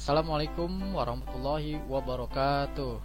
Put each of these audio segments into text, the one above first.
Assalamualaikum warahmatullahi wabarakatuh.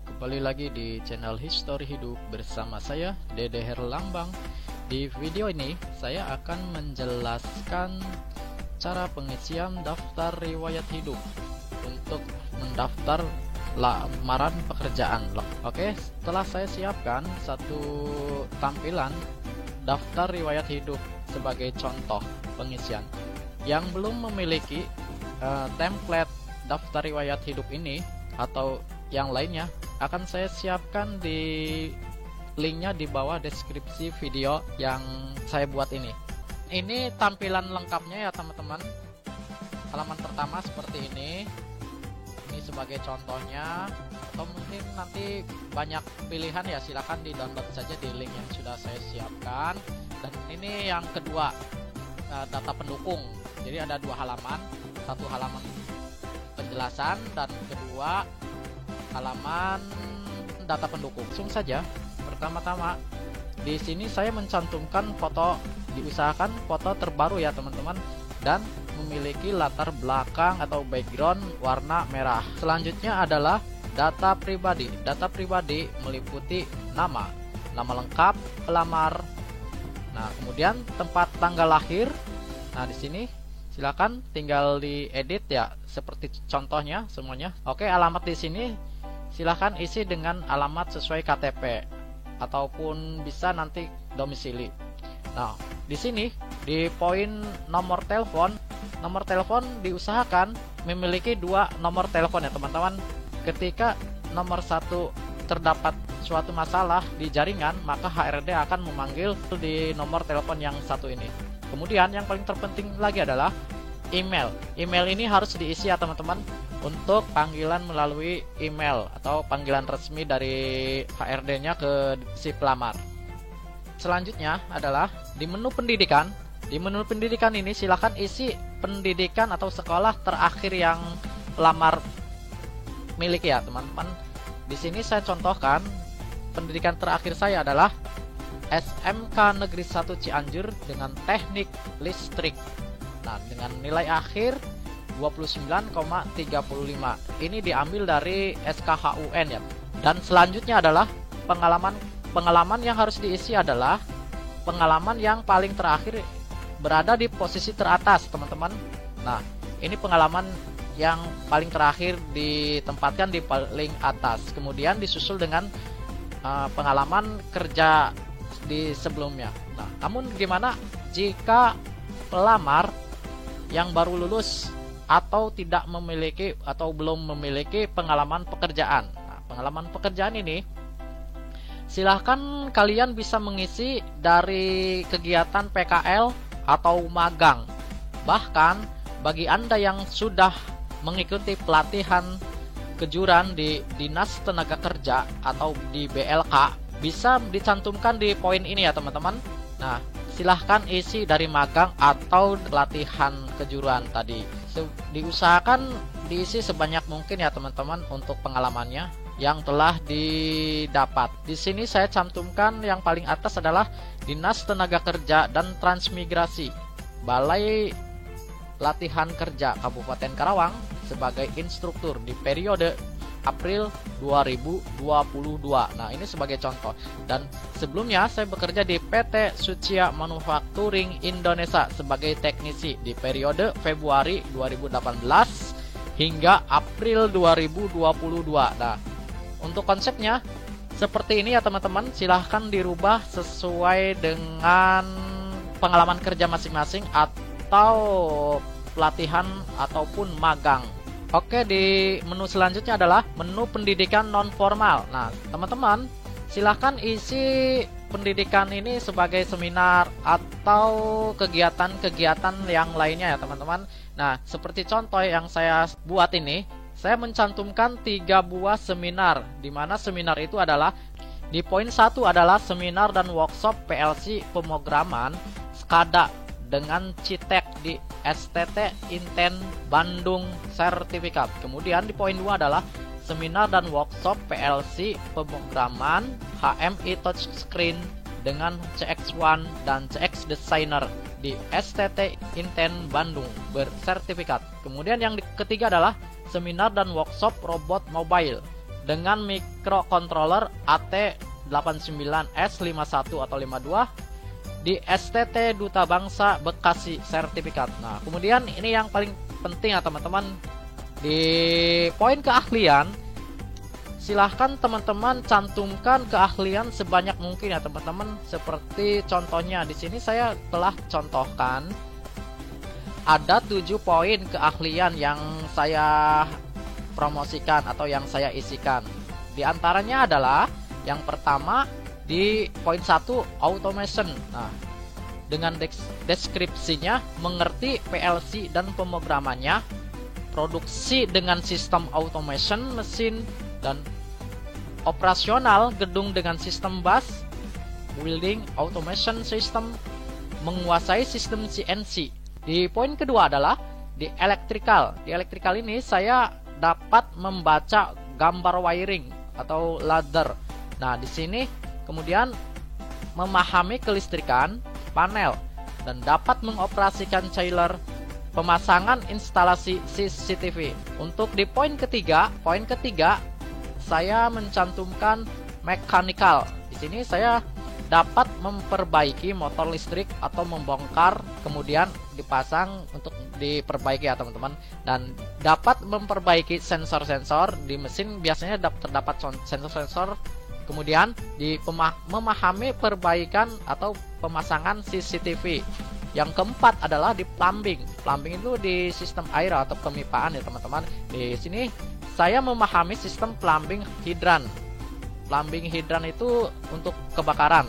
Kembali lagi di channel History Hidup bersama saya Dede Herlambang. Di video ini saya akan menjelaskan cara pengisian daftar riwayat hidup untuk mendaftar lamaran pekerjaan. Oke, setelah saya siapkan satu tampilan daftar riwayat hidup sebagai contoh pengisian. Yang belum memiliki template daftar riwayat hidup ini atau yang lainnya akan saya siapkan di linknya di bawah deskripsi video yang saya buat ini. Ini tampilan lengkapnya ya teman-teman. Halaman pertama seperti ini. Ini sebagai contohnya, atau mungkin nanti banyak pilihan ya, silahkan di download saja di link yang sudah saya siapkan. Dan ini yang kedua, data pendukung. Jadi ada dua halaman, satu halaman penjelasan dan kedua halaman data pendukung. Langsung saja. Pertama-tama di sini saya mencantumkan foto, diusahakan foto terbaru ya teman-teman, dan memiliki latar belakang atau background warna merah. Selanjutnya adalah data pribadi. Data pribadi meliputi nama lengkap, pelamar. Nah, kemudian tempat tanggal lahir. Nah, di sini silakan tinggal diedit ya, seperti contohnya semuanya. Oke, alamat di sini silakan isi dengan alamat sesuai KTP ataupun bisa nanti domisili. Nah, di sini di poin nomor telepon diusahakan memiliki dua nomor telepon ya teman-teman. Ketika nomor satu terdapat suatu masalah di jaringan, maka HRD akan memanggil di nomor telepon yang satu ini. Kemudian yang paling terpenting lagi adalah email. Email ini harus diisi ya teman-teman, untuk panggilan melalui email atau panggilan resmi dari HRD-nya ke si pelamar. Selanjutnya adalah di menu pendidikan. Di menu pendidikan ini silakan isi pendidikan atau sekolah terakhir yang pelamar miliki ya teman-teman. Di sini saya contohkan pendidikan terakhir saya adalah SMK Negeri 1 Cianjur dengan teknik listrik. Nah, dengan nilai akhir 29,35. Ini diambil dari SKHUN ya. Dan selanjutnya adalah pengalaman yang harus diisi adalah pengalaman yang paling terakhir berada di posisi teratas, teman-teman. Nah, ini pengalaman yang paling terakhir ditempatkan di paling atas. Kemudian disusul dengan pengalaman kerja di sebelumnya. Nah, namun gimana jika pelamar yang baru lulus atau tidak memiliki atau belum memiliki pengalaman pekerjaan? Nah, pengalaman pekerjaan ini silahkan kalian bisa mengisi dari kegiatan PKL atau magang. Bahkan bagi Anda yang sudah mengikuti pelatihan kejuran di Dinas Tenaga Kerja atau di BLK, bisa dicantumkan di poin ini ya teman-teman. Nah, silahkan isi dari magang atau pelatihan kejuruan tadi. Diusahakan diisi sebanyak mungkin ya teman-teman untuk pengalamannya yang telah didapat. Di sini saya cantumkan yang paling atas adalah Dinas Tenaga Kerja dan Transmigrasi, Balai Latihan Kerja Kabupaten Karawang sebagai instruktur di periode April 2022. Nah, ini sebagai contoh. Dan sebelumnya saya bekerja di PT Sucia Manufacturing Indonesia sebagai teknisi di periode Februari 2018 hingga April 2022. Nah, untuk konsepnya seperti ini ya teman-teman. Silahkan dirubah sesuai dengan pengalaman kerja masing-masing atau pelatihan ataupun magang. Oke, di menu selanjutnya adalah menu pendidikan non formal. Nah, teman-teman, silahkan isi pendidikan ini sebagai seminar atau kegiatan-kegiatan yang lainnya ya teman-teman. Nah, seperti contoh yang saya buat ini, saya mencantumkan 3 buah seminar, di mana seminar itu adalah di poin 1 adalah seminar dan workshop PLC pemrograman SCADA dengan CITEK di STT Inten Bandung sertifikat. Kemudian di poin 2 adalah seminar dan workshop PLC pemrograman HMI touchscreen dengan CX1 dan CX Designer di STT Inten Bandung bersertifikat. Kemudian yang ketiga adalah seminar dan workshop robot mobile dengan microcontroller AT89S51 atau 52 di STT Duta Bangsa Bekasi sertifikat. Nah, kemudian ini yang paling penting ya teman-teman, di poin keahlian silahkan teman-teman cantumkan keahlian sebanyak mungkin ya teman-teman. Seperti contohnya di sini saya telah contohkan ada 7 poin keahlian yang saya promosikan atau yang saya isikan. Di antaranya adalah yang pertama di poin 1 automation. Nah, dengan deskripsinya mengerti PLC dan pemrogramannya, produksi dengan sistem automation mesin dan operasional gedung dengan sistem bus, building automation system, menguasai sistem CNC. Di poin kedua adalah di electrical. Di electrical ini saya dapat membaca gambar wiring atau ladder. Nah, di sini kemudian memahami kelistrikan panel dan dapat mengoperasikan chiller, pemasangan instalasi CCTV. Untuk di poin ketiga saya mencantumkan mechanical. Di sini saya dapat memperbaiki motor listrik atau membongkar kemudian dipasang untuk diperbaiki ya teman-teman, dan dapat memperbaiki sensor-sensor di mesin. Biasanya terdapat sensor-sensor. Kemudian memahami perbaikan atau pemasangan CCTV. Yang keempat adalah di plumbing. Plumbing itu di sistem air atau pemipaan ya teman-teman. Di sini saya memahami sistem plumbing hidran. Plumbing hidran itu untuk kebakaran.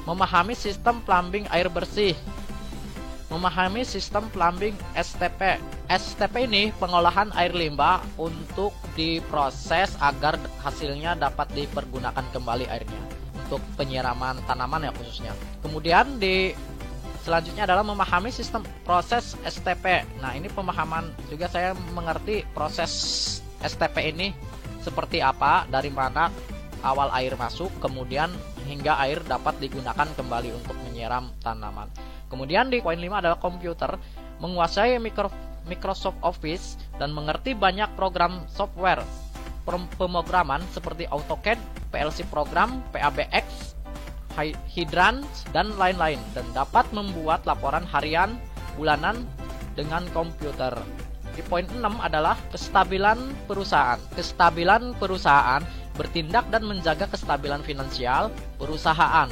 Memahami sistem plumbing air bersih. Memahami sistem plumbing STP. STP ini pengolahan air limbah untuk diproses agar hasilnya dapat dipergunakan kembali airnya untuk penyiraman tanaman ya khususnya. Kemudian selanjutnya adalah memahami sistem proses STP. Nah, ini pemahaman juga, saya mengerti proses STP ini seperti apa, dari mana awal air masuk, kemudian hingga air dapat digunakan kembali untuk menyiram tanaman. Kemudian di poin 5 adalah komputer, menguasai Microsoft Office dan mengerti banyak program software pemrograman seperti AutoCAD, PLC program, PABX, Hydran, dan lain-lain, dan dapat membuat laporan harian, bulanan dengan komputer. Di poin 6 adalah kestabilan perusahaan. Kestabilan perusahaan bertindak dan menjaga kestabilan finansial perusahaan.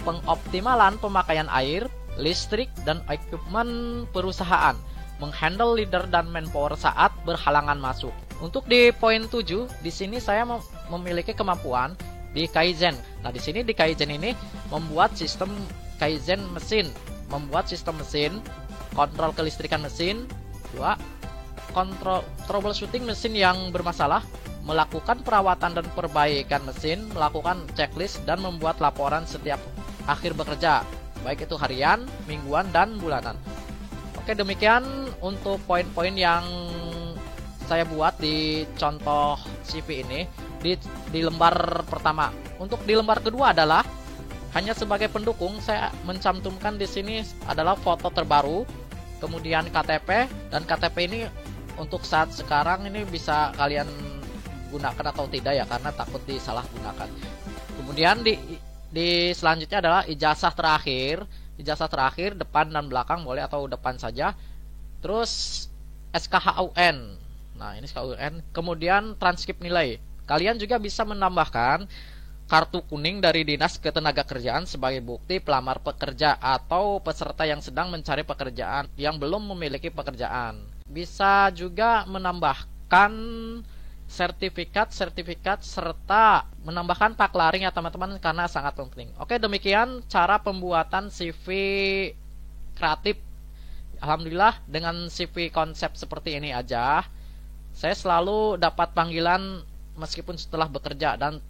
Pengoptimalan pemakaian air, listrik, dan equipment perusahaan. Menghandle leader dan manpower saat berhalangan masuk. Untuk di poin 7, di sini saya memiliki kemampuan di Kaizen. Nah, di sini di Kaizen ini membuat sistem Kaizen mesin, membuat sistem mesin, kontrol kelistrikan mesin, 2, kontrol troubleshooting mesin yang bermasalah, melakukan perawatan dan perbaikan mesin, melakukan checklist dan membuat laporan setiap akhir bekerja, baik itu harian, mingguan, dan bulanan. Oke, demikian untuk poin-poin yang saya buat di contoh CV ini di lembar pertama. Untuk di lembar kedua adalah hanya sebagai pendukung, saya mencantumkan di sini adalah foto terbaru, kemudian KTP, dan KTP ini untuk saat sekarang ini bisa kalian gunakan atau tidak ya, karena takut disalahgunakan. Kemudian di selanjutnya adalah ijazah terakhir. Ijazah terakhir depan dan belakang boleh, atau depan saja. Terus SKHUN. Nah, ini SKHUN. Kemudian transkrip nilai. Kalian juga bisa menambahkan kartu kuning dari Dinas Ketenagakerjaan sebagai bukti pelamar pekerja atau peserta yang sedang mencari pekerjaan yang belum memiliki pekerjaan. Bisa juga menambahkan sertifikat serta menambahkan paklaring ya teman-teman, karena sangat penting. Oke, demikian cara pembuatan CV kreatif. Alhamdulillah dengan CV konsep seperti ini aja saya selalu dapat panggilan meskipun setelah bekerja, dan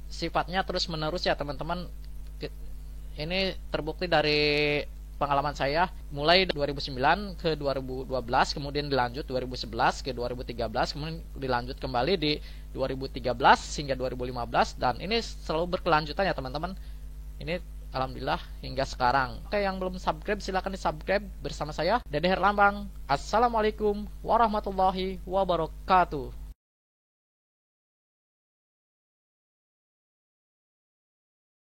sifatnya terus menerus ya teman-teman. Ini terbukti dari pengalaman saya mulai 2009 ke 2012, kemudian dilanjut 2011 ke 2013, kemudian dilanjut kembali di 2013 hingga 2015, dan ini selalu berkelanjutan ya teman-teman. Ini alhamdulillah hingga sekarang. Oke, yang belum subscribe silahkan di subscribe bersama saya Dede Herlambang. Assalamualaikum warahmatullahi wabarakatuh.